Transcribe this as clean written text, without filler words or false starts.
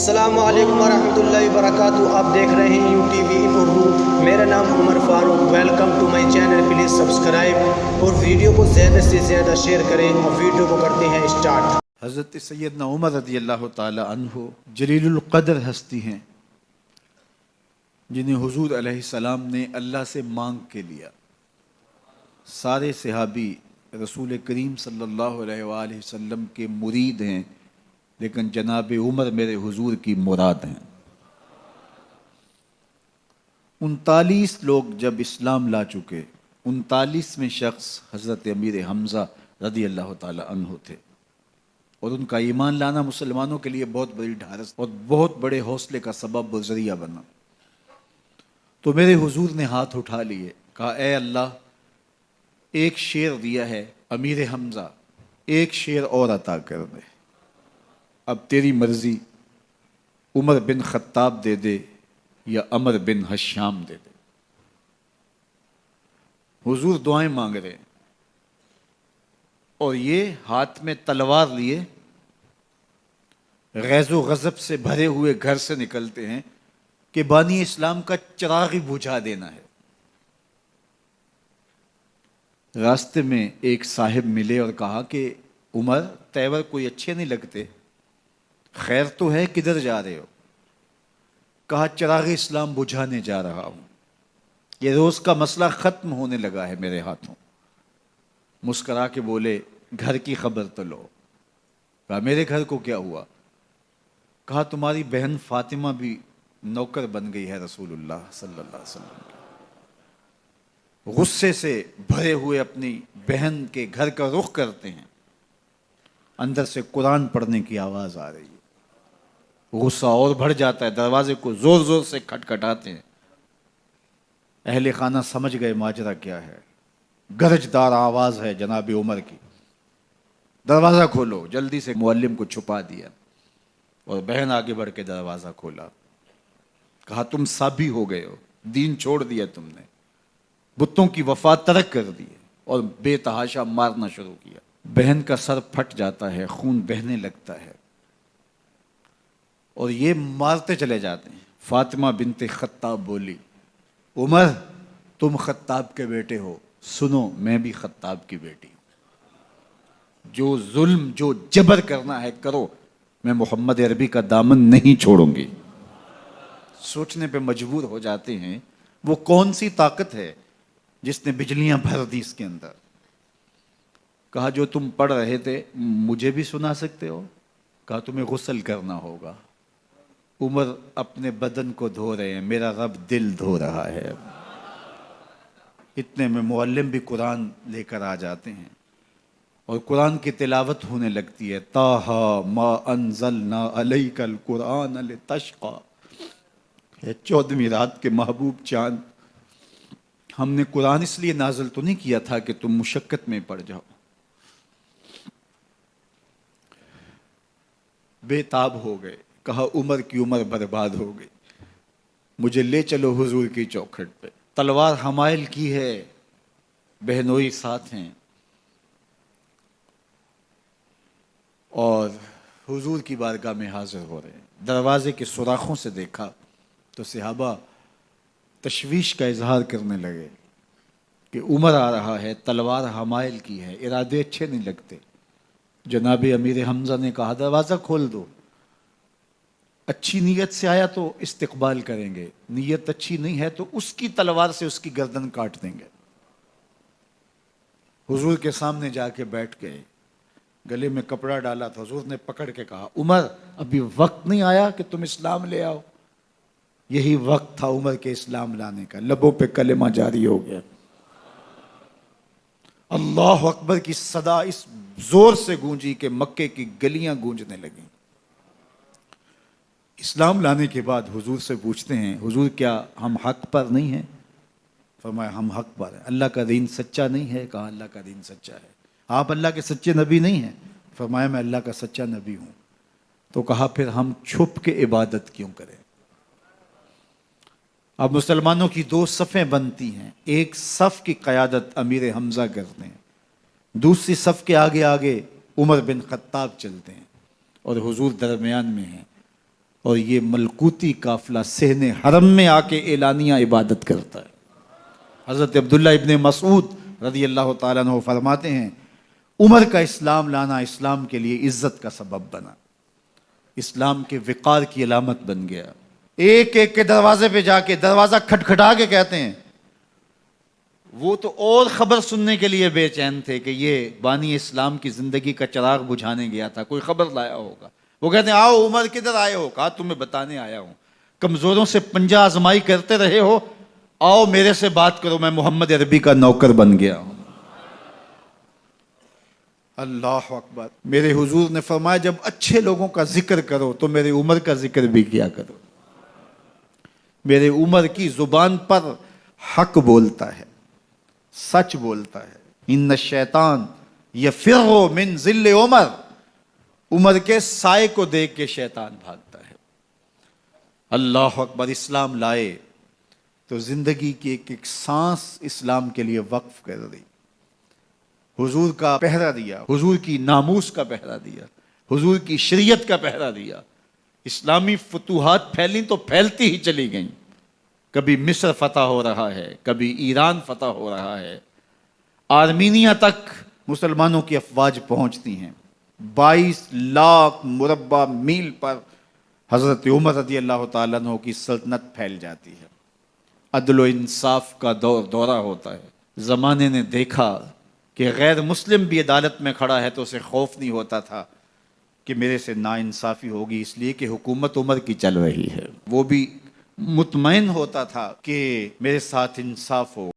السلام علیکم ورحمۃ اللہ وبرکاتہ۔ آپ دیکھ رہے ہیں U T V in Urdu. میرا نام Umar Farooq. Welcome to my channel. Please subscribe اور ویڈیو کو زیادہ سے زیادہ شیئر کریں۔ اب ویڈیو کو کرتے ہیں اسٹارٹ۔ حضرت سیدنا عمر رضی اللہ تعالی عنہ جلیل القدر ہستی ہیں جنہیں حضور علیہ السلام نے اللہ سے مانگ کے لیا۔ سارے صحابی رسول کریم صلی اللہ علیہ وآلہ وسلم کے مرید ہیں، لیکن جناب عمر میرے حضور کی مراد ہیں۔ 39 لوگ جب اسلام لا چکے، 39ویں شخص حضرت امیر حمزہ رضی اللہ تعالی عنہ تھے، اور ان کا ایمان لانا مسلمانوں کے لیے بہت بڑی ڈھارس اور بہت بڑے حوصلے کا سبب و ذریعہ بنا۔ تو میرے حضور نے ہاتھ اٹھا لیے، کہا اے اللہ، ایک شیر دیا ہے امیر حمزہ، ایک شیر اور عطا کر دے۔ اب تیری مرضی، عمر بن خطاب دے دے یا عمر بن حشام دے دے۔ حضور دعائیں مانگ رہے ہیں، اور یہ ہاتھ میں تلوار لیے غیظ و غضب سے بھرے ہوئے گھر سے نکلتے ہیں کہ بانی اسلام کا چراغ ہی بجھا دینا ہے۔ راستے میں ایک صاحب ملے اور کہا کہ عمر، تیور کوئی اچھے نہیں لگتے، خیر تو ہے، کدھر جا رہے ہو؟ کہا چراغ اسلام بجھانے جا رہا ہوں، یہ روز کا مسئلہ ختم ہونے لگا ہے میرے ہاتھوں۔ مسکرا کے بولے گھر کی خبر تو لو۔ کہا میرے گھر کو کیا ہوا؟ کہا تمہاری بہن فاطمہ بھی نوکر بن گئی ہے رسول اللہ صلی اللہ علیہ وسلم کی۔ غصے سے بھرے ہوئے اپنی بہن کے گھر کا رخ کرتے ہیں، اندر سے قرآن پڑھنے کی آواز آ رہی ہے۔ غصہ اور بڑھ جاتا ہے، دروازے کو زور زور سے کھٹکھٹاتے ہیں۔ اہل خانہ سمجھ گئے ماجرا کیا ہے، گرجدار آواز ہے جناب عمر کی، دروازہ کھولو۔ جلدی سے معلم کو چھپا دیا اور بہن آگے بڑھ کے دروازہ کھولا۔ کہا تم سابی ہو گئے ہو، دین چھوڑ دیا تم نے، بتوں کی وفا ترک کر دی اور بے تحاشا مارنا شروع کیا۔ بہن کا سر پھٹ جاتا ہے، خون بہنے لگتا ہے، اور یہ مارتے چلے جاتے ہیں۔ فاطمہ بنت خطاب بولی عمر تم خطاب کے بیٹے ہو، سنو میں بھی خطاب کی بیٹی ہوں، جو ظلم جو جبر کرنا ہے کرو، میں محمد عربی کا دامن نہیں چھوڑوں گی۔ سوچنے پہ مجبور ہو جاتے ہیں وہ کون سی طاقت ہے جس نے بجلیاں بھر دی اس کے اندر۔ کہا جو تم پڑھ رہے تھے مجھے بھی سنا سکتے ہو؟ کہا تمہیں غسل کرنا ہوگا۔ عمر اپنے بدن کو دھو رہے ہیں، میرا رب دل دھو رہا ہے۔ اتنے میں معلم بھی قرآن لے کر آ جاتے ہیں اور قرآن کی تلاوت ہونے لگتی ہے۔ طٰہٰ ما انزلنا علیک القرآن لتشقیٰ، 14ویں رات کے محبوب چاند، ہم نے قرآن اس لیے نازل تو نہیں کیا تھا کہ تم مشقت میں پڑ جاؤ۔ بے تاب ہو گئے، کہا عمر کی عمر برباد ہو گئی، مجھے لے چلو حضور کی چوکھٹ پہ۔ تلوار حمائل کی ہے، بہنوئی ساتھ ہیں، اور حضور کی بارگاہ میں حاضر ہو رہے ہیں۔ دروازے کے سوراخوں سے دیکھا تو صحابہ تشویش کا اظہار کرنے لگے کہ عمر آ رہا ہے، تلوار حمائل کی ہے، ارادے اچھے نہیں لگتے۔ جناب امیر حمزہ نے کہا دروازہ کھول دو، اچھی نیت سے آیا تو استقبال کریں گے، نیت اچھی نہیں ہے تو اس کی تلوار سے اس کی گردن کاٹ دیں گے۔ حضور کے سامنے جا کے بیٹھ گئے، گلے میں کپڑا ڈالا تھا، حضور نے پکڑ کے کہا عمر ابھی وقت نہیں آیا کہ تم اسلام لے آؤ؟ یہی وقت تھا عمر کے اسلام لانے کا۔ لبوں پہ کلمہ جاری ہو گیا، اللہ اکبر کی صدا اس زور سے گونجی کہ مکے کی گلیاں گونجنے لگیں۔ اسلام لانے کے بعد حضور سے پوچھتے ہیں حضور کیا ہم حق پر نہیں ہیں؟ فرمایا ہم حق پر ہیں۔ اللہ کا دین سچا نہیں ہے؟ کہا اللہ کا دین سچا ہے۔ آپ اللہ کے سچے نبی نہیں ہیں؟ فرمایا میں اللہ کا سچا نبی ہوں۔ تو کہا پھر ہم چھپ کے عبادت کیوں کریں؟ اب مسلمانوں کی 2 صفیں بنتی ہیں، ایک صف کی قیادت امیر حمزہ کرتے ہیں، دوسری صف کے آگے آگے عمر بن خطاب چلتے ہیں، اور حضور درمیان میں ہیں۔ اور یہ ملکوتی قافلہ صحن حرم میں آ کے اعلانیہ عبادت کرتا ہے۔ حضرت عبداللہ ابن مسعود رضی اللہ تعالیٰ عنہ فرماتے ہیں عمر کا اسلام لانا اسلام کے لیے عزت کا سبب بنا، اسلام کے وقار کی علامت بن گیا۔ ایک ایک کے دروازے پہ جا کے دروازہ کھٹکھٹا کے کہتے ہیں، وہ تو اور خبر سننے کے لیے بے چین تھے کہ یہ بانی اسلام کی زندگی کا چراغ بجھانے گیا تھا، کوئی خبر لایا ہوگا۔ وہ کہتے ہیں آؤ عمر کدھر آئے ہو؟ کہا تمہیں بتانے آیا ہوں، کمزوروں سے پنجہ آزمائی کرتے رہے ہو، آؤ میرے سے بات کرو، میں محمد عربی کا نوکر بن گیا ہوں۔ اللہ اکبر۔ میرے حضور نے فرمایا جب اچھے لوگوں کا ذکر کرو تو میرے عمر کا ذکر بھی کیا کرو۔ میرے عمر کی زبان پر حق بولتا ہے، سچ بولتا ہے۔ ان الشیطان یفر من ظل عمر، عمر کے سائے کو دیکھ کے شیطان بھاگتا ہے۔ اللہ اکبر۔ اسلام لائے تو زندگی کی ایک ایک سانس اسلام کے لیے وقف کر دی، حضور کا پہرا دیا، حضور کی ناموس کا پہرا دیا، حضور کی شریعت کا پہرا دیا۔ اسلامی فتوحات پھیلیں تو پھیلتی ہی چلی گئیں، کبھی مصر فتح ہو رہا ہے، کبھی ایران فتح ہو رہا ہے، آرمینیا تک مسلمانوں کی افواج پہنچتی ہیں۔ 22 لاکھ مربع میل پر حضرت عمر رضی اللہ تعالیٰ عنہ کی سلطنت پھیل جاتی ہے۔ عدل و انصاف کا دورہ ہوتا ہے۔ زمانے نے دیکھا کہ غیر مسلم بھی عدالت میں کھڑا ہے تو اسے خوف نہیں ہوتا تھا کہ میرے سے ناانصافی ہوگی، اس لیے کہ حکومت عمر کی چل رہی ہے۔ وہ بھی مطمئن ہوتا تھا کہ میرے ساتھ انصاف ہو۔